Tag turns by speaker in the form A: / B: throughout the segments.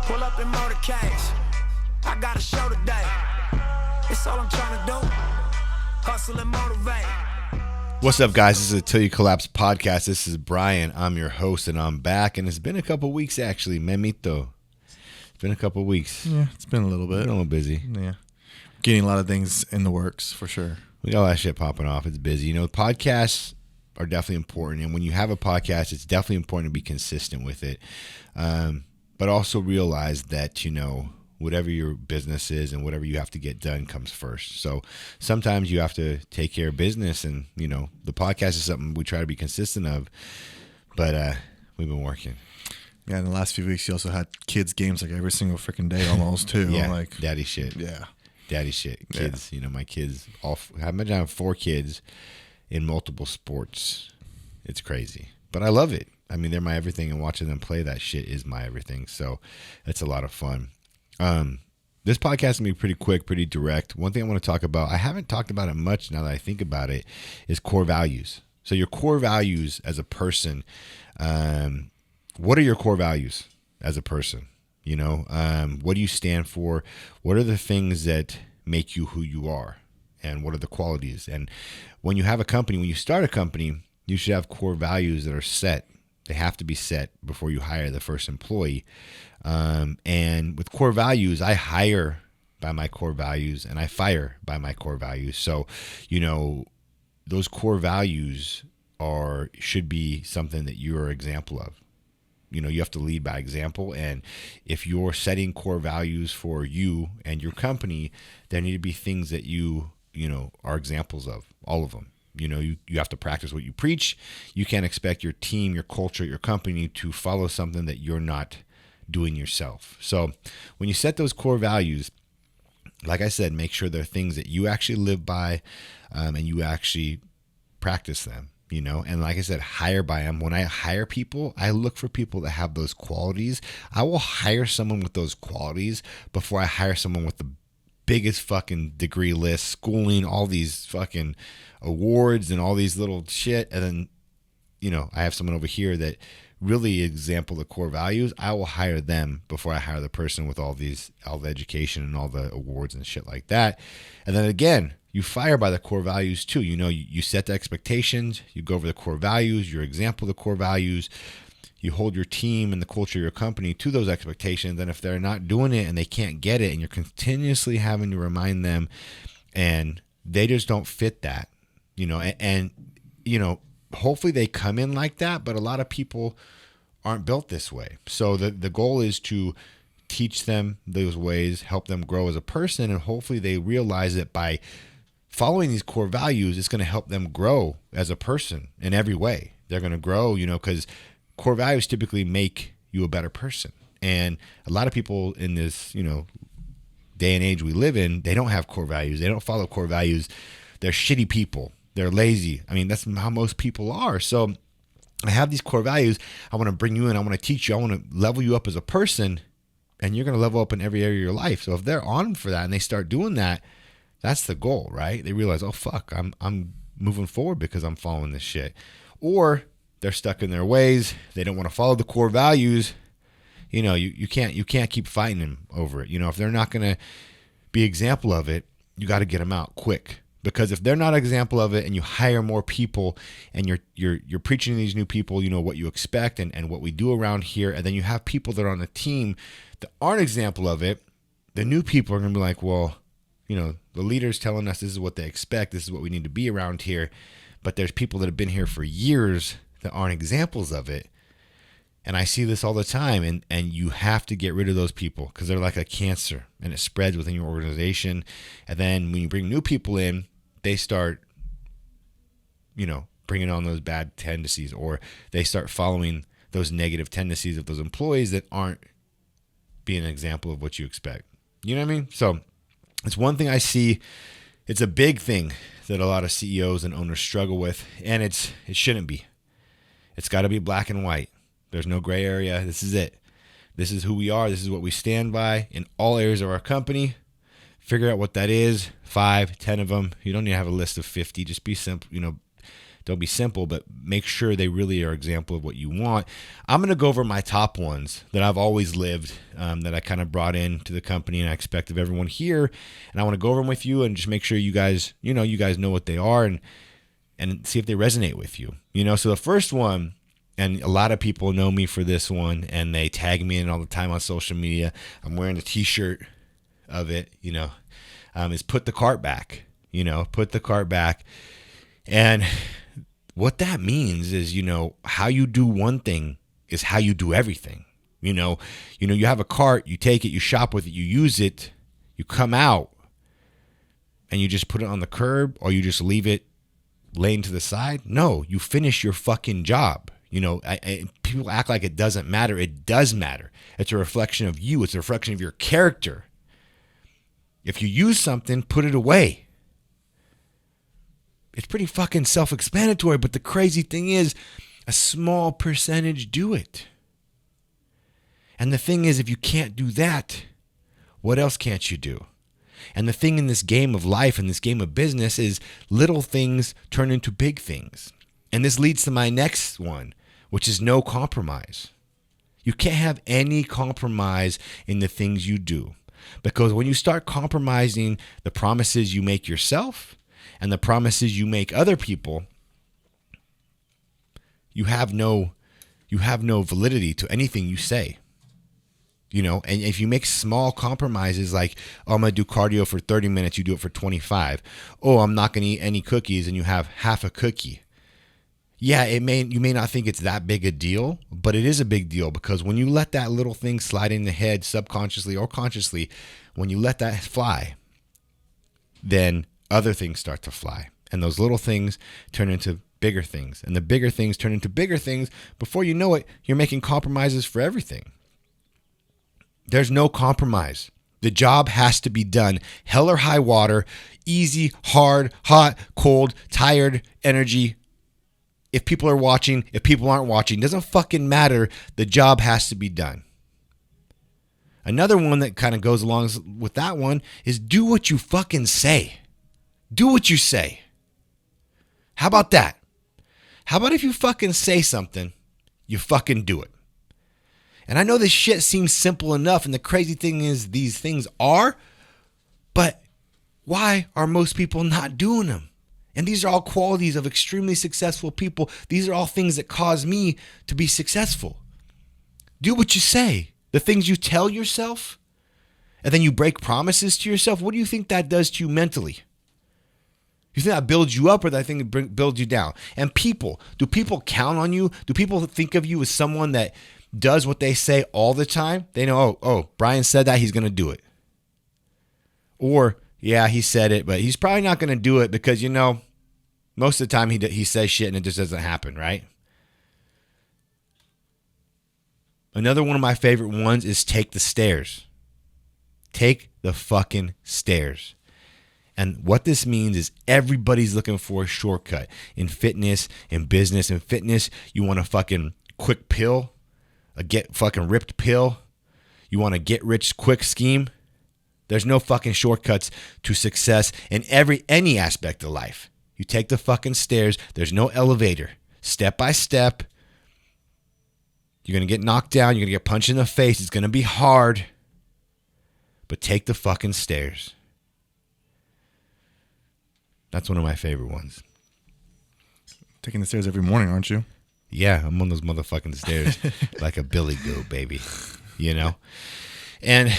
A: Pull up in motorcades. I got a show today. It's all I'm trying to do. Hustle and motivate.
B: What's up, guys? This is a Till You Collapse podcast. This is Brian. I'm your host, and I'm back. And it's been a couple weeks, actually. Memito. It's been a couple weeks.
C: Yeah, it's been a little bit.
B: Been a little busy.
C: Yeah. Getting a lot of things in the works, for sure.
B: We got a lot of shit popping off. It's busy. You know, podcasts are definitely important. And when you have a podcast, it's definitely important to be consistent with it. But also realize that, you know, whatever your business is and whatever you have to get done comes first. So sometimes you have to take care of business, and, you know, the podcast is something we try to be consistent of, but we've been working.
C: Yeah, in the last few weeks, you also had kids' games like every single freaking day almost, too.
B: Yeah,
C: like
B: daddy shit.
C: Yeah.
B: Daddy shit. Kids, You know, my kids, I imagine I have 4 kids in multiple sports. It's crazy. But I love it. I mean, they're my everything, and watching them play that shit is my everything. So it's a lot of fun. This podcast is going to be pretty quick, pretty direct. One thing I want to talk about, I haven't talked about it much now that I think about it, is core values. So your core values as a person, what are your core values as a person? You know, what do you stand for? What are the things that make you who you are? And what are the qualities? And when you have a company, when you start a company, you should have core values that are set. They have to be set before you hire the first employee. And with core values, I hire by my core values and I fire by my core values. So, you know, those core values should be something that you're an example of. You know, you have to lead by example. And if you're setting core values for you and your company, there need to be things that you know, are examples of, all of them. You know, you have to practice what you preach. You can't expect your team, your culture, your company to follow something that you're not doing yourself. So when you set those core values, like I said, make sure they're things that you actually live by, and you actually practice them, you know. And like I said, hire by them. When I hire people, I look for people that have those qualities. I will hire someone with those qualities before I hire someone with the biggest fucking degree list, schooling, all these fucking awards and all these little shit. And then, you know, I have someone over here that really example the core values. I will hire them before I hire the person with all the education and all the awards and shit like that. And then again, you fire by the core values too. You know, you set the expectations, you go over the core values, you example the core values, you hold your team and the culture of your company to those expectations. And if they're not doing it and they can't get it, and you're continuously having to remind them and they just don't fit that, you know, and you know, hopefully they come in like that, but a lot of people aren't built this way. So the goal is to teach them those ways, help them grow as a person, and hopefully they realize that by following these core values, it's going to help them grow as a person in every way. They're going to grow, you know, because core values typically make you a better person. And a lot of people in this, you know, day and age we live in, they don't have core values. They don't follow core values. They're shitty people. They're lazy. I mean, that's how most people are. So I have these core values. I want to bring you in. I want to teach you. I want to level you up as a person, and you're going to level up in every area of your life. So if they're on for that and they start doing that, that's the goal, right? They realize, oh, fuck, I'm moving forward because I'm following this shit. Or they're stuck in their ways. They don't want to follow the core values. You know, you can't keep fighting them over it. You know, if they're not going to be example of it, you got to get them out quick. Because if they're not an example of it, and you hire more people, and you're preaching to these new people, you know, what you expect and what we do around here, and then you have people that are on the team that aren't an example of it, the new people are going to be like, well, you know, the leader's telling us this is what they expect, this is what we need to be around here, but there's people that have been here for years that aren't examples of it. And I see this all the time, and you have to get rid of those people because they're like a cancer, and it spreads within your organization. And then when you bring new people in, they start, you know, bringing on those bad tendencies, or they start following those negative tendencies of those employees that aren't being an example of what you expect. You know what I mean? So it's one thing I see. It's a big thing that a lot of CEOs and owners struggle with, and it shouldn't be. It's got to be black and white. There's no gray area. This is it. This is who we are. This is what we stand by in all areas of our company. Figure out what that is. 5, 10 of them. You don't need to have a list of 50. Just be simple. You know, They'll be simple, but make sure they really are an example of what you want. I'm going to go over my top ones that I've always lived, that I kind of brought into the company and I expect of everyone here. And I want to go over them with you and just make sure you guys know what they are and see if they resonate with you. So the first one, and a lot of people know me for this one, and they tag me in all the time on social media. I'm wearing a t-shirt of it, is put the cart back, put the cart back. And what that means is, how you do one thing is how you do everything. You have a cart, you take it, you shop with it, you use it, you come out, and you just put it on the curb, or you just leave it laying to the side. No, you finish your fucking job. People act like it doesn't matter. It does matter. It's a reflection of you. It's a reflection of your character. If you use something, put it away. It's pretty fucking self-explanatory, but the crazy thing is, a small percentage do it. And the thing is, if you can't do that, what else can't you do? And the thing in this game of life, in this game of business, is little things turn into big things. And this leads to my next one, which is no compromise. You can't have any compromise in the things you do. Because when you start compromising the promises you make yourself and the promises you make other people, you have no validity to anything you say. And if you make small compromises like, oh, I'm going to do cardio for 30 minutes, you do it for 25. Oh, I'm not going to eat any cookies, and you have half a cookie. Yeah, you may not think it's that big a deal, but it is a big deal, because when you let that little thing slide in the head subconsciously or consciously, when you let that fly, then other things start to fly. And those little things turn into bigger things. And the bigger things turn into bigger things. Before you know it, you're making compromises for everything. There's no compromise. The job has to be done. Hell or high water, easy, hard, hot, cold, tired, energy. If people are watching, if people aren't watching, doesn't fucking matter. The job has to be done. Another one that kind of goes along with that one is do what you fucking say. Do what you say. How about that? How about if you fucking say something, you fucking do it? And I know this shit seems simple enough, and the crazy thing is these things are, but why are most people not doing them? And these are all qualities of extremely successful people. These are all things that cause me to be successful. Do what you say. The things you tell yourself, and then you break promises to yourself. What do you think that does to you mentally? You think that builds you up, or that thing builds you down? And people, do people count on you? Do people think of you as someone that does what they say all the time? They know, oh, Brian said that, he's going to do it. Or, yeah, he said it, but he's probably not going to do it because, most of the time he says shit and it just doesn't happen, right? Another one of my favorite ones is take the stairs. Take the fucking stairs. And what this means is everybody's looking for a shortcut in fitness, in business. In fitness, you want a fucking quick pill, a get fucking ripped pill. You want a get rich quick scheme. There's no fucking shortcuts to success in any aspect of life. You take the fucking stairs. There's no elevator. Step by step. You're going to get knocked down. You're going to get punched in the face. It's going to be hard. But take the fucking stairs. That's one of my favorite ones.
C: Taking the stairs every morning, aren't you?
B: Yeah, I'm on those motherfucking stairs like a billy goat, baby. And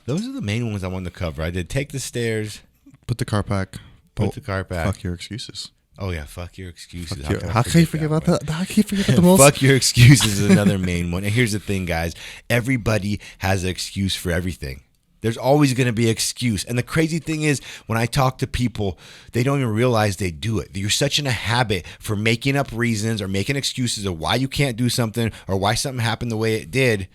B: those are the main ones I wanted to cover. I did take the stairs.
C: Put the car back.
B: Put the car back.
C: Fuck your excuses.
B: Oh, yeah, fuck your excuses.
C: How can you forget about that? How can you forget about the most?
B: Fuck your excuses is another main one. And here's the thing, guys. Everybody has an excuse for everything. There's always going to be an excuse. And the crazy thing is, when I talk to people, they don't even realize they do it. You're such in a habit for making up reasons or making excuses of why you can't do something or why something happened the way it did.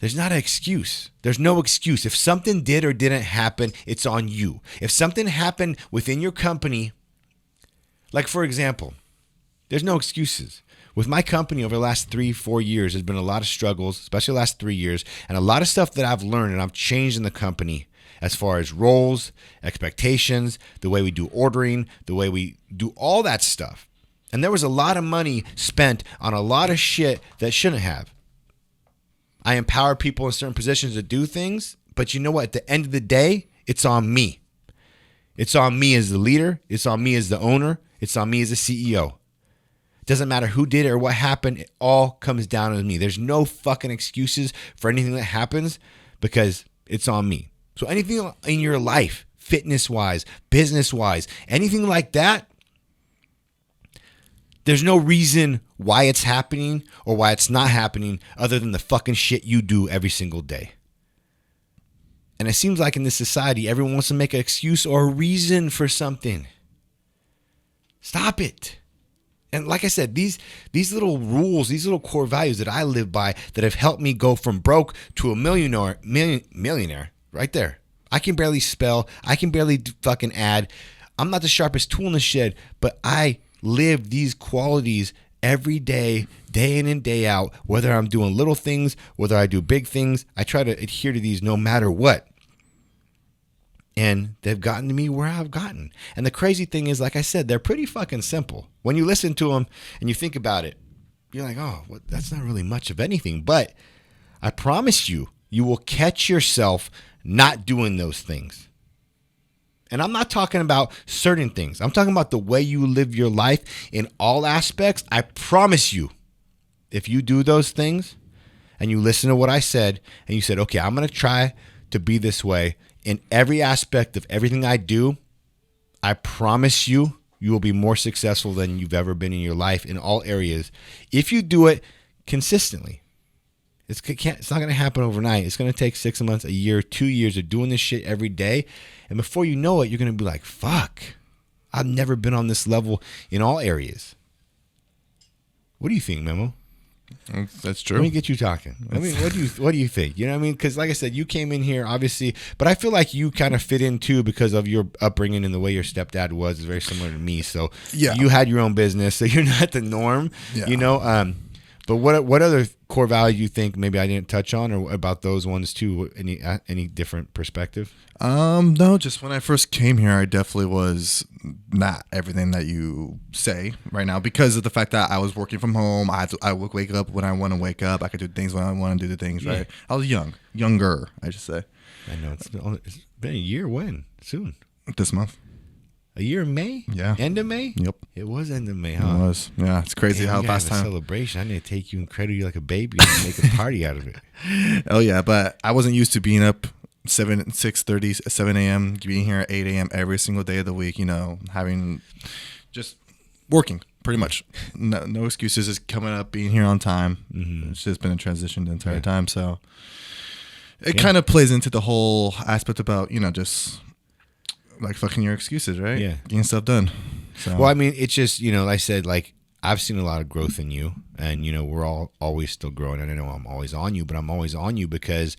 B: There's not an excuse. There's no excuse. If something did or didn't happen, it's on you. If something happened within your company, like for example, there's no excuses. With my company over the last 3-4 years, there's been a lot of struggles, especially the last 3 years, and a lot of stuff that I've learned and I've changed in the company as far as roles, expectations, the way we do ordering, the way we do all that stuff. And there was a lot of money spent on a lot of shit that shouldn't have. I empower people in certain positions to do things, but you know what? At the end of the day, it's on me. It's on me as the leader. It's on me as the owner. It's on me as the CEO. It doesn't matter who did it or what happened. It all comes down to me. There's no fucking excuses for anything that happens because it's on me. So anything in your life, fitness-wise, business-wise, anything like that, there's no reason why it's happening or why it's not happening other than the fucking shit you do every single day. And it seems like in this society, everyone wants to make an excuse or a reason for something. Stop it. And like I said, these little rules, these little core values that I live by that have helped me go from broke to a millionaire right there. I can barely spell. I can barely fucking add. I'm not the sharpest tool in the shed, but I live these qualities every day, day in and day out, whether I'm doing little things, whether I do big things. I try to adhere to these no matter what. And they've gotten to me where I've gotten. And the crazy thing is, like I said, they're pretty fucking simple. When you listen to them and you think about it, you're like, oh, well, that's not really much of anything. But I promise you, you will catch yourself not doing those things. And I'm not talking about certain things. I'm talking about the way you live your life in all aspects. I promise you, if you do those things and you listen to what I said and you said, okay, I'm going to try to be this way in every aspect of everything I do, I promise you, you will be more successful than you've ever been in your life in all areas. If you do it consistently. It's not going to happen overnight. It's going to take 6 months, a year, 2 years of doing this shit every day. And before you know it, you're going to be like, fuck, I've never been on this level in all areas. What do you think, Memo?
C: That's true.
B: Let me get you talking. I mean, what do you think? You know what I mean? Because like I said, you came in here, obviously, but I feel like you kind of fit in too because of your upbringing and the way your stepdad was. It's very similar to me. So
C: yeah,
B: you had your own business, so you're not the norm, you know? But what other core values you think maybe I didn't touch on, or about those ones too? Any different perspective?
C: No, just when I first came here, I definitely was not everything that you say right now because of the fact that I was working from home. I would wake up when I want to wake up. I could do things when I want to do the things. Right? I was younger, I should say.
B: I know it's been a year. When? Soon.
C: This month.
B: A year in May?
C: Yeah.
B: End of May?
C: Yep.
B: It was end of May, huh?
C: It was. Yeah, it's crazy how fast time.
B: Celebration. I need to take you and cradle you like a baby and make a party out of it.
C: Oh yeah, but I wasn't used to being up 6:30, 7 a.m., being here at 8 a.m. every single day of the week. You know, having just working pretty much. No excuses. Just coming up, being here on time. Mm-hmm. It's just been a transition the entire time. So it kind of plays into the whole aspect about just. Like fucking your excuses, right?
B: Yeah.
C: Getting stuff done. So.
B: Well, I mean, it's just, like I said, like, I've seen a lot of growth in you. And, we're all always still growing. And I know I'm always on you, but I'm always on you because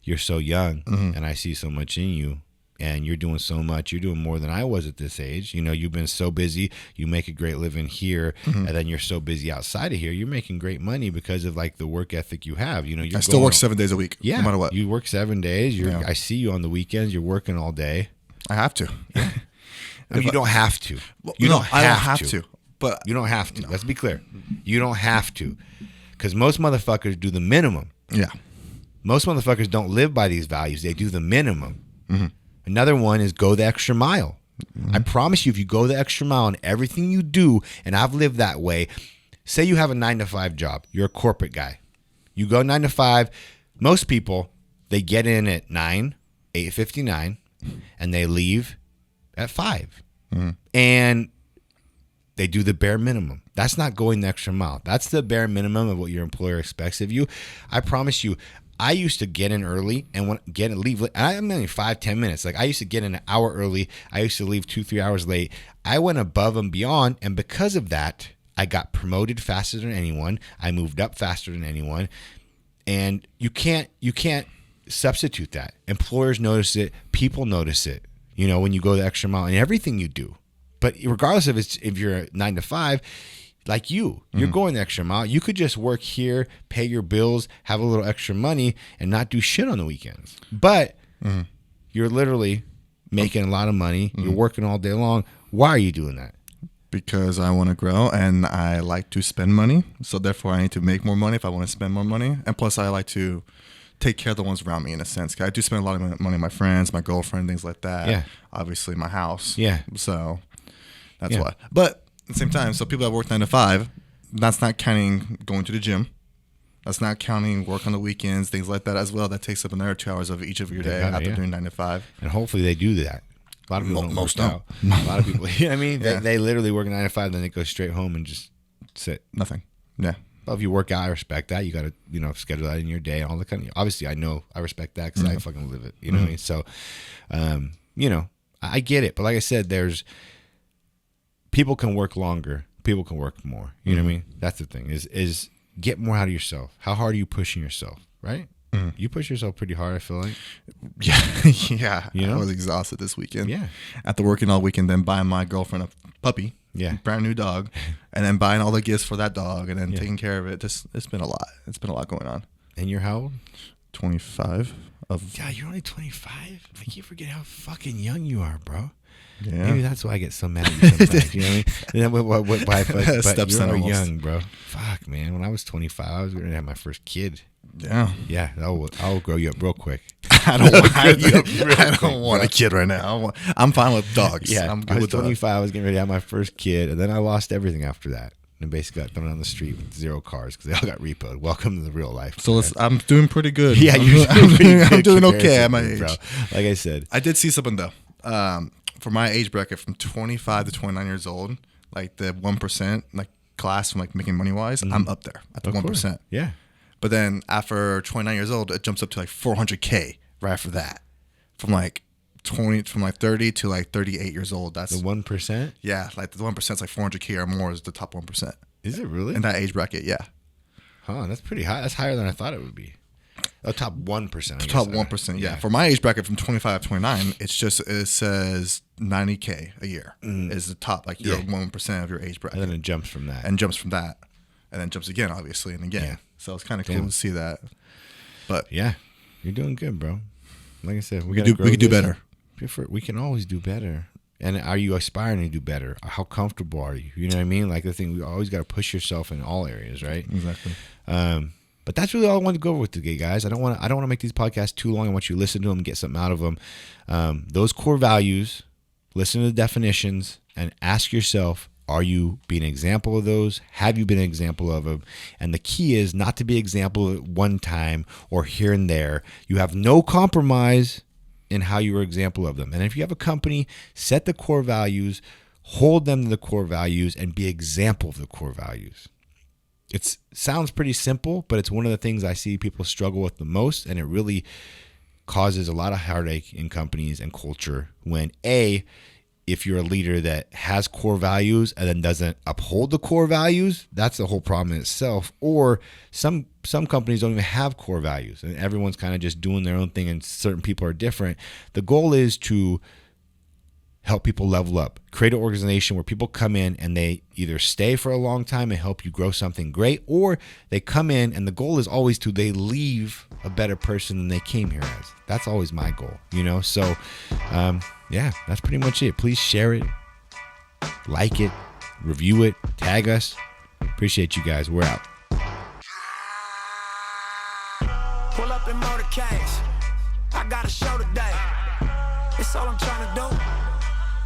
B: you're so young. Mm-hmm. And I see so much in you. And you're doing so much. You're doing more than I was at this age. You've been so busy. You make a great living here. Mm-hmm. And then you're so busy outside of here. You're making great money because of, like, the work ethic you have. I
C: still work 7 days a week. Yeah. No matter what.
B: You work 7 days. I see you on the weekends. You're working all day.
C: I have to.
B: No, you don't have to.
C: I don't have to. But
B: you don't have to. No. Let's be clear. You don't have to. Because most motherfuckers do the minimum.
C: Yeah.
B: Most motherfuckers don't live by these values. They do the minimum. Mm-hmm. Another one is go the extra mile. Mm-hmm. I promise you, if you go the extra mile in everything you do, and I've lived that way, say you have a 9-to-5 job. You're a corporate guy. You go 9 to 5. Most people, they get in at 8:59. And they leave at 5. Mm-hmm. And they do the bare minimum. That's not going the extra mile. That's the bare minimum of what your employer expects of you. I promise you, I used to get in early and leave late. I'm only 5-10 minutes. Like I used to get in an hour early. I used to leave 2-3 hours late. I went above and beyond. And because of that, I got promoted faster than anyone. I moved up faster than anyone. And you can't substitute that. Employers notice it. People notice it. When you go the extra mile in everything you do. But regardless of if you're 9 to 5, like you're going the extra mile. You could just work here, pay your bills, have a little extra money, and not do shit on the weekends. But you're literally making a lot of money. You're working all day long. Why are you doing that?
C: because I want to grow and I like to spend money. So therefore, I need to make more money if I want to spend more money. And plus, I like to take care of the ones around me in a sense. 'Cause I do spend a lot of money on my friends, my girlfriend, things like that.
B: Yeah.
C: Obviously, my house.
B: Yeah.
C: So that's
B: Yeah.
C: why. But at the same time, so people that work 9 to 5, that's not counting going to the gym. That's not counting work on the weekends, things like that as well. That takes up another 2 hours of each of your day after doing 9 to 5.
B: And hopefully they do that. A lot of people
C: Most
B: don't.
C: don't.
B: A lot of people, you know what I mean?
C: Yeah.
B: They literally work 9 to 5, then they go straight home and just sit.
C: Nothing. Yeah.
B: Well, if you work out, I respect that. You got to, schedule that in your day and all the kind of. Obviously, I respect that because I fucking live it. You know what I mean? So, I get it. But like I said, people can work longer. People can work more. You know what I mean? That's the thing. Is get more out of yourself. How hard are you pushing yourself? Right? You push yourself pretty hard, I feel like.
C: Yeah. Yeah.
B: You know?
C: I was exhausted this weekend.
B: Yeah.
C: After working all weekend, then buying my girlfriend a puppy.
B: Yeah.
C: Brand new dog. And then buying all the gifts for that dog and then taking care of it. It's been a lot. It's been a lot going on.
B: And you're how old?
C: 25 of.
B: Yeah, you're only 25. I keep forgetting how fucking young you are, bro.
C: Yeah.
B: Maybe that's why I get so mad at you sometimes. You know what I mean? But
C: Stepson
B: you're
C: almost.
B: young, bro. Fuck, man. When I was 25, I was going to have my first kid.
C: Yeah.
B: Yeah, I'll grow you up real quick.
C: I don't want,
B: I don't
C: want a kid right now. I'm fine with dogs.
B: Yeah,
C: I'm
B: I
C: good
B: was
C: with
B: 25.
C: dogs.
B: I was getting ready to have my first kid, and then I lost everything after that. And basically got thrown on the street with 0 cars because they all got repoed. Welcome to the real life.
C: So I'm doing pretty good.
B: Yeah,
C: I'm doing okay at my age.
B: bro. Like I said.
C: I did see something though. For my age bracket from 25 to 29 years old, like the 1% like class from like making money wise, I'm up there at the 1%.
B: Yeah.
C: But then after 29 years old, it jumps up to like 400K right after that. From like 30 to like 38 years old. That's
B: The 1%?
C: yeah, like the 1% is like 400K or more is the top 1%.
B: Is it really?
C: In that age bracket, yeah.
B: Huh, that's pretty high. That's higher than I thought it would be. Oh, top 1%. I guess.
C: Top 1%, yeah. For my age bracket from 25 to 29, it says 90K a year is the top, like your 1% of your age bracket.
B: And then it jumps from that.
C: And jumps from that. And then jumps again, obviously, and again.
B: Yeah.
C: So it's kind of cool to see that. But
B: Yeah, you're doing good, bro. Like I said, we
C: could do better.
B: We can always do better. And are you aspiring to do better? How comfortable are you? You know what I mean? Like the thing, we always got to push yourself in all areas, right?
C: Exactly.
B: But that's really all I wanted to go over with today, guys. I don't want to make these podcasts too long. I want you to listen to them and get something out of them. Those core values, listen to the definitions, and ask yourself, are you being an example of those? Have you been an example of them? And the key is not to be an example at one time or here and there. You have no compromise in how you are an example of them. And if you have a company, set the core values, hold them to the core values, and be an example of the core values. It sounds pretty simple, but it's one of the things I see people struggle with the most, and it really causes a lot of heartache in companies and culture when if you're a leader that has core values and then doesn't uphold the core values, that's the whole problem in itself. Or some companies don't even have core values and everyone's kind of just doing their own thing and certain people are different. The goal is to help people level up, create an organization where people come in and they either stay for a long time and help you grow something great, or they come in and the goal is always they leave a better person than they came here as. That's always my goal, So, yeah, that's pretty much it. Please share it, like it, review it, tag us. Appreciate you guys. We're out.
A: Pull up in motorcades. I got a show today. It's all I'm trying to do.